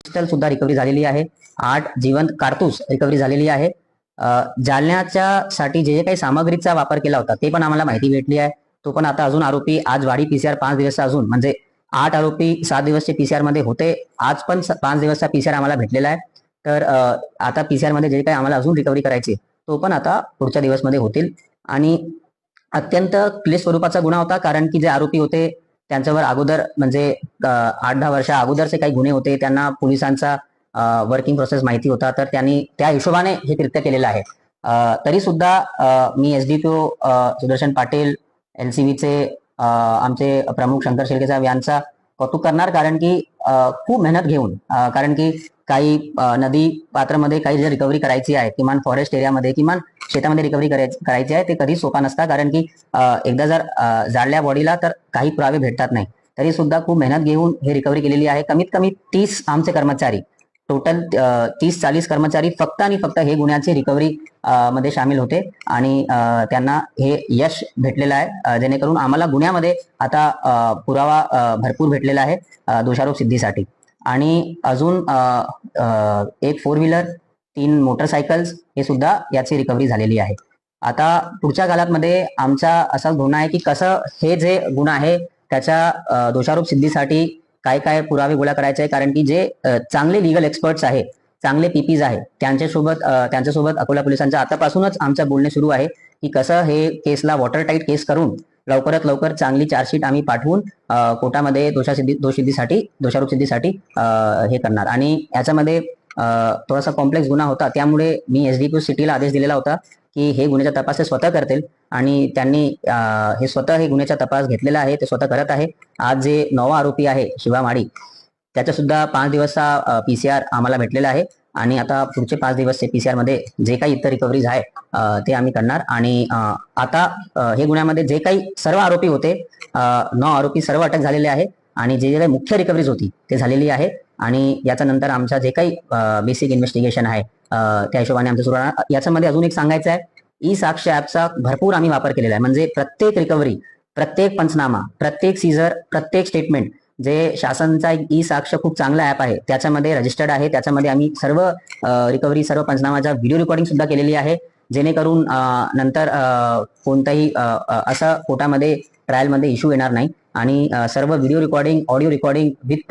Pistol सुद्धा recovery झालेली आहे. 8 जिवंत कारतूस रिकव्हरी झालेली आहे. जालन्याच्या साठी जे काही सामग्रीचा वापर केला होता ते पण आम्हाला माहिती भेटली आहे. तो पण आता अजून आरोपी आज वाडी पीसीआर 5 दिवस अजून म्हणजे 8 आरोपी 7 दिवसचे पीसीआर मध्ये होते. आज पण 5 दिवसचा पीसीआर आम्हाला भेटलेला आहे. तर आता पीसीआर मध्ये जे काही आम्हाला अजून रिकव्हरी करायची तो पण आता पुढच्या दिवसमध्ये होतील. आणि अत्यंत क्लिष्ट स्वरूपाचा गुन्हा होता, कारण की जे आरोपी होते त्यांच्यावर अगोदर म्हणजे 8-10 वर्षा अगोदरचे काही गुन्हे होते. त्यांना पोलिसांचा वर्किंग प्रोसेस माहिती होता, तर त्यांनी त्या हिशोबाने हे कृत्य केलेलं आहे. तरी सुद्धा मी एसडीपीओ सुदर्शन पाटील, एलसीबीचे आमचे प्रमुख शंकर शेळकेसाहेब यांचा कौतुक करणार, कारण की खूप मेहनत घेऊन, कारण की काही नदी पात्रामध्ये काही जर रिकव्हरी करायची आहे, किमान फॉरेस्ट एरियामध्ये, किमान शेतामध्ये रिकव्हरी करायची आहे, ते कधी सोपा नसतं, कारण की एकदा जर जाळल्या बॉडीला तर काही पुरावे भेटतात नाही. तरी सुद्धा खूप मेहनत घेऊन हे रिकव्हरी केलेली आहे. कमीत कमी 30 आमचे कर्मचारी, टोटल 30-40 कर्मचारी फक्त आणि फक्त हे गुन्ह्याचे रिकव्हरी मध्ये सामील होते. आणि त्यांना हे यश भेटलेलं आहे, जेणेकरून आम्हाला गुन्ह्यामध्ये आता पुरावा भरपूर भेटलेला आहे दोषारोप सिद्धीसाठी. आणि अजून एक 4 व्हीलर, 3 मोटरसायकल्स हे सुद्धा याची रिकव्हरी झालेली आहे. आता पुढच्या काळामध्ये आमचा असा धोरणा आहे की कसं हे जे गुन्हा आहे त्याच्या दोषारोप सिद्धीसाठी काय काय पुरावे गोळा करायचे आहे, कारण की जे चांगले लिगल एक्सपर्ट्स आहे, चांगले पीपीज आहे, त्यांच्यासोबत अकोला पोलिसांच्या आतापासूनच आमचं बोलणे सुरू आहे की कसं हे केसला वॉटर टाईट केस करून लवकरात लवकर चांगली चार्जशीट आम्ही पाठवून कोर्टामध्ये दोषारोप सिद्धीसाठी हे करणार. आणि याच्यामध्ये थोडासा कॉम्प्लेक्स गुन्हा होता, त्यामुळे मी एसडीपीओ सिटीला आदेश दिलेला होता की हे गुन्ह्याचा तपास ते स्वतः करतील. आणि त्यांनी हे स्वतः हे गुन्ह्याचा तपास घेतलेला आहे, ते स्वतः करत आहे. आज जे 9वा आरोपी आहे शिवा माडी, त्याचा सुद्धा 5 दिवसचा पीसीआर आम्हाला भेटलेला आहे. आणि आता पुढचे 5 दिवसचे पीसीआर मध्ये जे काही इतर रिकव्हरीज आहे ते आम्ही करणार. आणि आता हे गुन्ह्यामध्ये जे काही सर्व आरोपी होते, 9 आरोपी सर्व अटक झालेले आहे. आणि जे काही मुख्य रिकव्हरीज होती ते झालेली आहे. आणि याच्या नंतर आमचा जे काही बेसिक इन्व्हेस्टिगेशन आहे त्या हिशोबाने आमचं सुरू राहणार. याच्यामध्ये अजून एक सांगायचं आहे, ई साक्ष ऍपचा भरपूर आम्ही वापर केलेला आहे. म्हणजे प्रत्येक रिकव्हरी, प्रत्येक पंचनामा, प्रत्येक सीझर, प्रत्येक स्टेटमेंट जे शासनचा एक ई साक्ष खूप चांगला ऍप आहे त्याच्यामध्ये रजिस्टर्ड आहे. त्याच्यामध्ये आम्ही सर्व रिकव्हरी, सर्व पंचनामाच्या व्हिडिओ रेकॉर्डिंग सुद्धा केलेली आहे, जेणेकरून नंतर कोणताही असं कोर्टामध्ये ट्रायलमध्ये इश्यू येणार नाही. आणि सर्व video recording, audio recording with